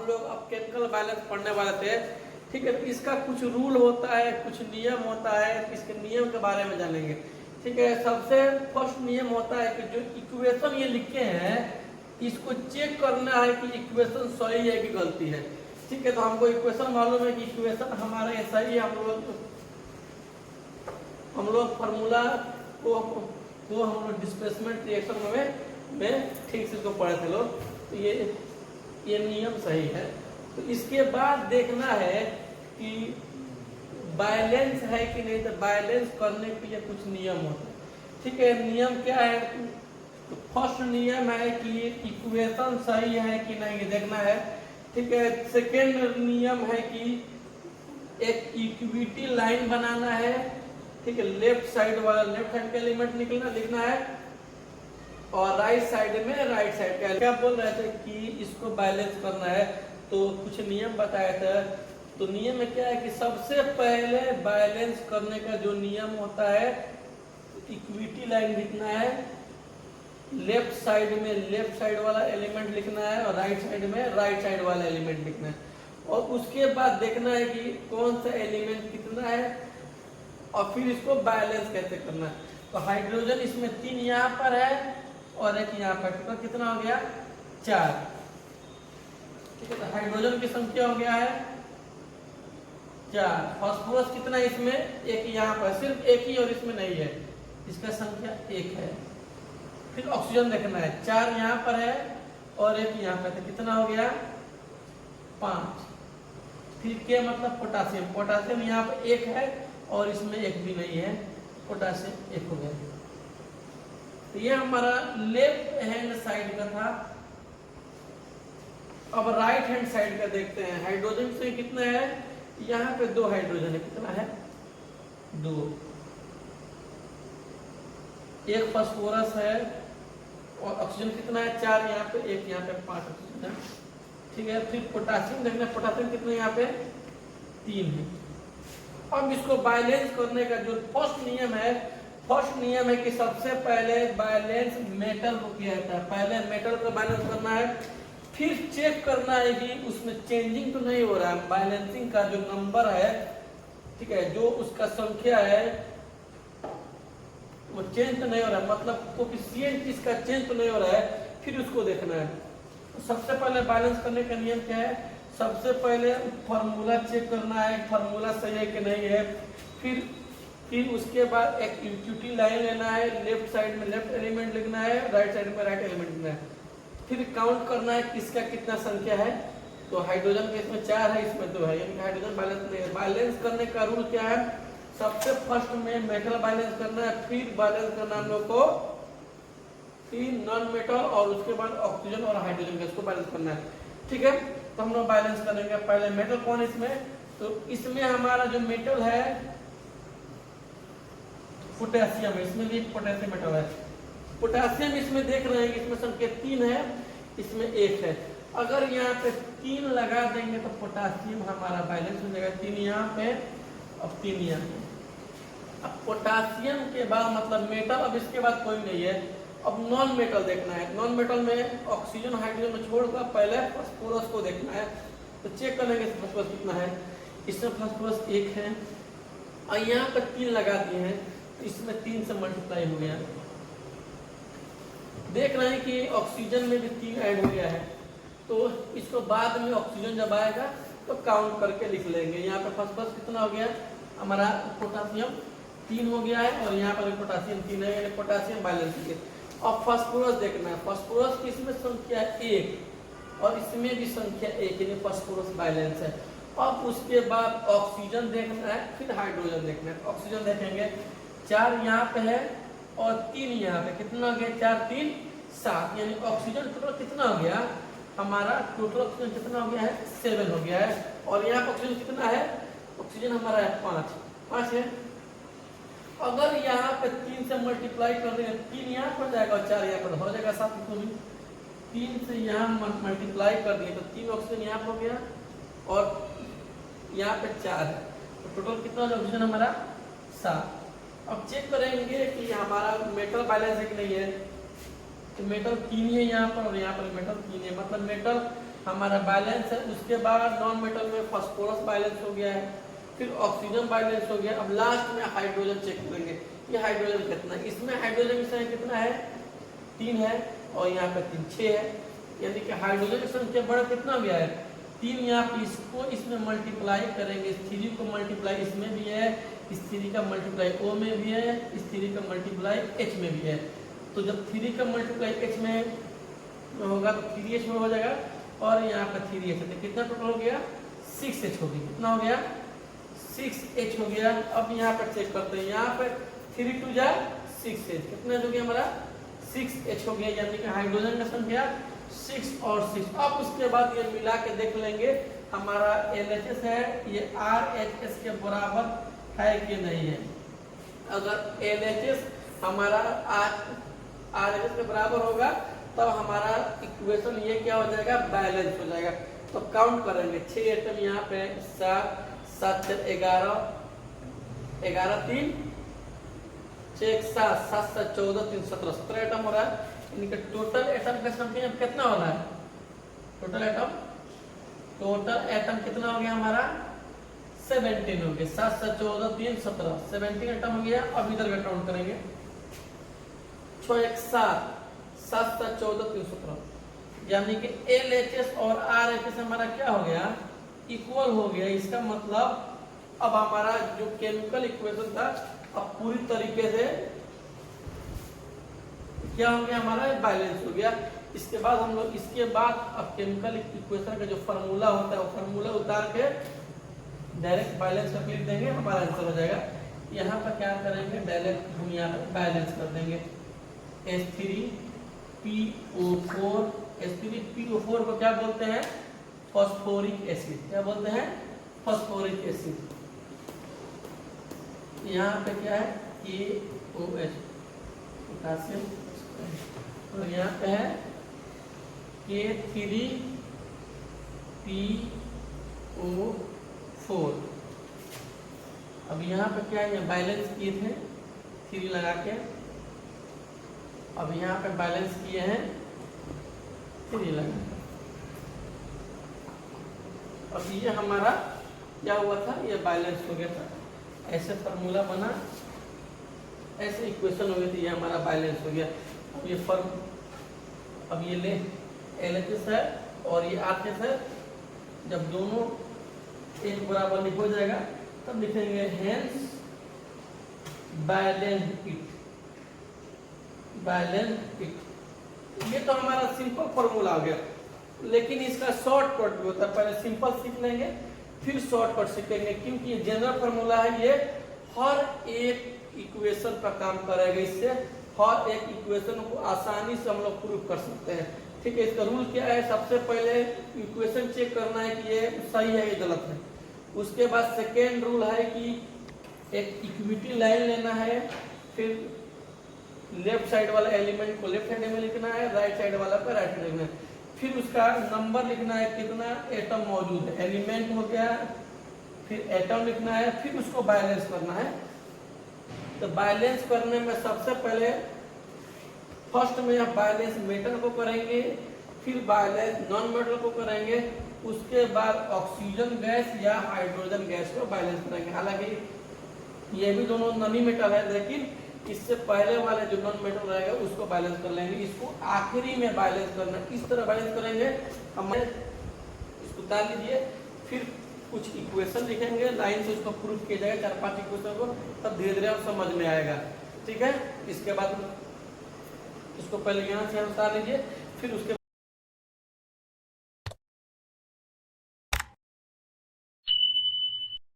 लोग अब chemical balance पढ़ने वाले थे, ठीक है। तो इसका कुछ रूल होता है, कुछ नियम होता है, इसके नियम के बारे में जानेंगे, ठीक है। सबसे फर्स्ट नियम होता है कि जो इक्वेशन ये लिखे हैं इसको चेक करना है कि इक्वेशन सही है कि गलती है, ठीक है। तो हमको इक्वेशन मालूम है कि इक्वेशन हमारा ये सही है, हम लोग फार्मूला को हम लोग डिस्प्लेसमेंट रिएक्शन में ठीक से इसको पढ़े थे लोग। तो ये नियम सही है। तो इसके बाद देखना है कि बैलेंस है कि नहीं। तो बैलेंस करने के लिए कुछ नियम होते हैं, ठीक है। नियम क्या है? तो फर्स्ट नियम है कि इक्वेशन सही है कि नहीं ये देखना है, ठीक है। सेकेंड नियम है कि एक इक्विटी लाइन बनाना है, ठीक है। लेफ्ट साइड का एलिमेंट लिखना है और राइट साइड में राइट साइड का। क्या बोल रहे थे कि इसको बैलेंस करना है, तो कुछ नियम बताया था। तो नियम में क्या है कि सबसे पहले बैलेंस करने का जो नियम होता है, इक्विटी लाइन लिखना है, लेफ्ट साइड में लेफ्ट साइड वाला एलिमेंट लिखना है और राइट साइड में राइट साइड वाला एलिमेंट लिखना है। और उसके बाद देखना है कि कौन सा एलिमेंट कितना है और फिर इसको बैलेंस कैसे करना है। तो हाइड्रोजन इसमें 3 यहाँ पर है और एक यहाँ पर, तो कितना हो गया 4, ठीक है। तो हाइड्रोजन की संख्या हो गया है 4। फास्फोरस कितना है इसमें, एक यहाँ पर, सिर्फ एक ही और इसमें नहीं है, इसका संख्या 1 है। फिर ऑक्सीजन देखना है, 4 यहाँ पर है और एक यहाँ पर, तो कितना हो गया 5। फिर क्या मतलब पोटासियम, पोटासियम यहाँ पर 1 है और इसमें 1 भी नहीं है, पोटासियम 1 हो गया। तो ये हमारा लेफ्ट हैंड साइड का था। अब राइट हैंड साइड का देखते हैं। हाइड्रोजन से कितना है, यहाँ पे 2 हाइड्रोजन है, कितना है 2। एक फास्फोरस है और ऑक्सीजन कितना है 4, यहाँ पे 1, यहाँ पे 5 ऑक्सीजन है, ठीक है। फिर पोटासियम देखना, पोटासियम कितना यहाँ पे 3 है। अब इसको बैलेंस करने का जो फर्स्ट नियम है कि सबसे पहले बैलेंस मेटल को किया जाता है। पहले मेटल को बैलेंस करना है, फिर चेक करना है कि उसमें चेंजिंग तो नहीं हो रहा है, बैलेंसिंग का जो नंबर है, ठीक है, जो उसका संख्या है वो चेंज तो नहीं हो रहा है, मतलब कोफिशिएंट इसका चेंज तो नहीं हो रहा है, फिर उसको देखना है। तो सबसे पहले बैलेंस करने का नियम क्या है, सबसे पहले फार्मूला चेक करना है, फार्मूला सही है कि नहीं है। फिर उसके बाद एक इक्विटी लाइन लेना है, लेफ्ट साइड में लेफ्ट एलिमेंट लिखना है, राइट साइड में राइट एलिमेंट लिखना है। फिर काउंट करना है किसका कितना संख्या है। तो हाइड्रोजन के इसमें 4 है, इसमें 2 है, यानी हाइड्रोजन बैलेंस नहीं है। बैलेंस करने का रूल क्या है, सबसे फर्स्ट में मेटल बैलेंस करना है, फिर बैलेंस करना हम लोग को 3 नॉन मेटल और उसके बाद ऑक्सीजन और हाइड्रोजन गैस को बैलेंस करना है, ठीक है। तो हम लोग बैलेंस करेंगे। पहले मेटल कौन है इसमें, तो इसमें हमारा जो मेटल है पोटेशियम है, इसमें भी पोटेशियम मेटल है। पोटेशियम इसमें देख रहे हैं कि इसमें संख्या 3 है, इसमें 1 है। अगर यहाँ पे 3 लगा देंगे तो पोटेशियम हमारा बैलेंस हो जाएगा, 3 यहाँ पे और 3 यहाँ पे। अब पोटेशियम के बाद मतलब मेटल, अब इसके बाद कोई नहीं है। अब नॉन मेटल देखना है। नॉन मेटल में ऑक्सीजन हाइड्रोजन में छोड़कर पहले फास्फोरस को देखना है। तो चेक कर लेंगे फास्फोरस कितना है, इसमें फास्फोरस 1 है और यहाँ पर 3 लगा दिए हैं, तो इसमें 3 से मल्टीप्लाई हो गया। देख रहे हैं कि ऑक्सीजन में भी 3 ऐड हो गया है, तो इसको बाद में ऑक्सीजन जब आएगा तो काउंट करके लिख लेंगे। यहाँ पे फास्फोरस कितना हो गया हमारा, पोटासियम 3 हो गया है और यहाँ पर पोटासियम 3 है, यानी पोटासियम बैलेंस है। अब फास्फोरस देखना है, फास्फोरस की इसमें संख्या 1 और इसमें भी संख्या 1, यानी फास्फोरस बैलेंस है। अब उसके बाद ऑक्सीजन देखना है, फिर हाइड्रोजन देखना है। ऑक्सीजन देखेंगे, 4 यहाँ पे है और 3 यहाँ पे, कितना हो गया 4 3 7, यानी ऑक्सीजन टोटल कितना हो गया हमारा, टोटल ऑक्सीजन कितना हो गया है 7 हो गया है। और यहाँ पर ऑक्सीजन कितना है, ऑक्सीजन हमारा है 5 है। अगर यहाँ पे 3 से मल्टीप्लाई कर देंगे, 3 यहाँ पर जाएगा और 4 यहाँ पर हो जाएगा 7, को भी 3 से यहाँ मल्टीप्लाई कर दिए तो 3 ऑक्सीजन यहाँ पर हो गया और यहाँ पे 4 है, तो टोटल कितना ऑक्सीजन हमारा 7। अब चेक करेंगे कि हमारा मेटल बैलेंस है कि नहीं है। तो मेटल 3 है यहाँ पर और यहाँ पर मेटल 3 है, मतलब मेटल हमारा बैलेंस है। उसके बाद नॉन मेटल में फास्फोरस बैलेंस हो गया है, फिर ऑक्सीजन बैलेंस हो गया। अब लास्ट में हाइड्रोजन चेक करेंगे, ये हाइड्रोजन कितना है। इसमें हाइड्रोजन की संख्या कितना है, 3 है, और यहाँ पे 3 6 है, यानी कि हाइड्रोजन की संख्या बड़ा कितना भी है 3। यहाँ पे इसको इसमें मल्टीप्लाई करेंगे, इस 3 को मल्टीप्लाई इसमें भी है, इस 3 का मल्टीप्लाई O में भी है, इस 3 का मल्टीप्लाई H में भी है। तो जब 3 का मल्टीप्लाई H में होगा तो 3H में हो जाएगा, और यहाँ पे 3H है, तो कितना टोटल हो गया 6H हो गया। कितना हो गया 6H हो गया। अब यहाँ पर चेक करते हैं, यहाँ पर 3 2 जा 6H, कितना हो गया हमारा 6H हो गया, यानी कि हाइड्रोजन का संख्या 6 और 6। अब उसके बाद ये मिला के देख लेंगे हमारा LHS है ये RHS के बराबर है कि नहीं है। अगर LHS हमारा RHS के बराबर होगा तब हमारा इक्वेशन ये क्या हो जाएगा, बैलेंस हो जाएगा। तो काउंट करेंगे 6 एटम यहाँ पे 7 7 11 11 3 6 7 7 7 14 3 17 17 एटम हो रहा है। इनका टोटल एटम का संख्या कितना हो रहा है, टोटल एटम कितना हो गया हमारा 17 हो गया। 7 7 14 3 17 17 एटम हो गया। अब इधर का काउंट करेंगे 6 1 7 7 7 14 3 17, यानी कि LHS और RHS हमारा क्या हो गया, इक्वल हो गया। इसका मतलब अब हमारा जो केमिकल इक्वेशन था अब पूरी तरीके से क्या हो गया, हमारा बैलेंस हो गया। इसके बाद हम लोग इसके बाद अब केमिकल इक्वेशन का जो फार्मूला होता है वो फार्मूला उतार के डायरेक्ट बैलेंस कर लिख देंगे, हमारा आंसर हो जाएगा। यहाँ पर क्या करेंगे, डायरेक्ट हम यहाँ पर बैलेंस कर देंगे। H3PO4 H3PO4 को क्या बोलते हैं, फास्फोरिक एसिड। क्या बोलते हैं, फास्फोरिक एसिड। यहाँ पे क्या है KOH पोटेशियम, और यहाँ पे है K3PO4। अब यहाँ पे क्या है, बैलेंस किए थे 3 लगा के, अब यहाँ पे बैलेंस किए हैं 3 लगा के। अब ये हमारा क्या हुआ था, ये बैलेंस हो गया था। ऐसे फार्मूला बना, ऐसे इक्वेशन हो गई थी, ये हमारा बैलेंस हो गया। अब ये अब ये ले LHS है और ये RHS है। जब दोनों एक बराबर हो जाएगा तब लिखेंगे हेंस बैलेंस इट। ये तो हमारा सिंपल फॉर्मूला हो गया, लेकिन इसका शॉर्टकट भी होता है। पहले सिंपल सीख लेंगे फिर शॉर्टकट सीखेंगे, क्योंकि ये जनरल फॉर्मूला है, ये हर एक इक्वेशन पर काम करेगा। इससे हर एक इक्वेशन को आसानी से हम लोग प्रूव कर सकते हैं। ठीक है, इसका रूल क्या है, सबसे पहले इक्वेशन चेक करना है कि ये सही है या गलत है। उसके बाद सेकेंड रूल है कि एक इक्विटी लाइन लेना है, फिर लेफ्ट साइड वाला एलिमेंट को लेफ्ट हैंड में लिखना है, राइट साइड वाला पर राइट हैंड में लिखना है। फिर उसका नंबर लिखना है, कितना एटम मौजूद है, एलिमेंट हो गया, फिर एटम लिखना है, फिर उसको बैलेंस करना है। तो बैलेंस करने में सबसे पहले फर्स्ट में आप बैलेंस मेटल को करेंगे, फिर बैलेंस नॉन मेटल को करेंगे, उसके बाद ऑक्सीजन गैस या हाइड्रोजन गैस को बैलेंस करेंगे। हालांकि ये भी दोनों नॉन मेटल है, लेकिन इससे पहले वाले जो नॉन मेटल रहेगा उसको बैलेंस कर लेंगे। इसको आखिरी में बैलेंस करना, इस तरह बैलेंस करेंगे। हम इसको डाल लीजिए, फिर कुछ इक्वेशन लिखेंगे, लाइन से उसको प्रूफ किया जाएगा 4-5 इक्वेशन को, तब धीरे धीरे आप समझ में आएगा। ठीक है, इसके बाद इसको पहले यहाँ से उतार लीजिए, फिर उसके